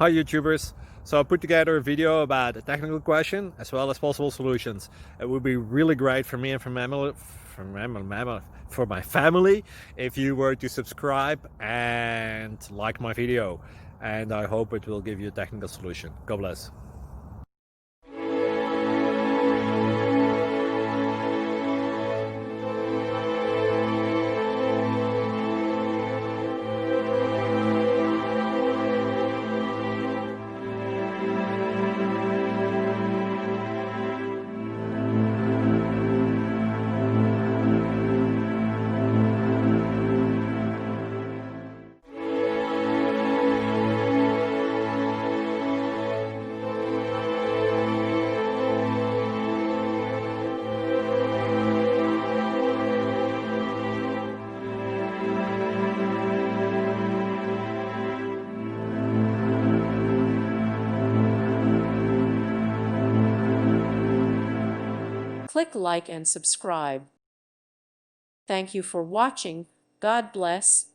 Hi YouTubers. So I put together a video about a technical question as well as possible solutions. It would be really great for me and for my family if you were to subscribe and like my video, and I hope it will give you a technical solution. God bless. Click like and subscribe. Thank you for watching. God bless.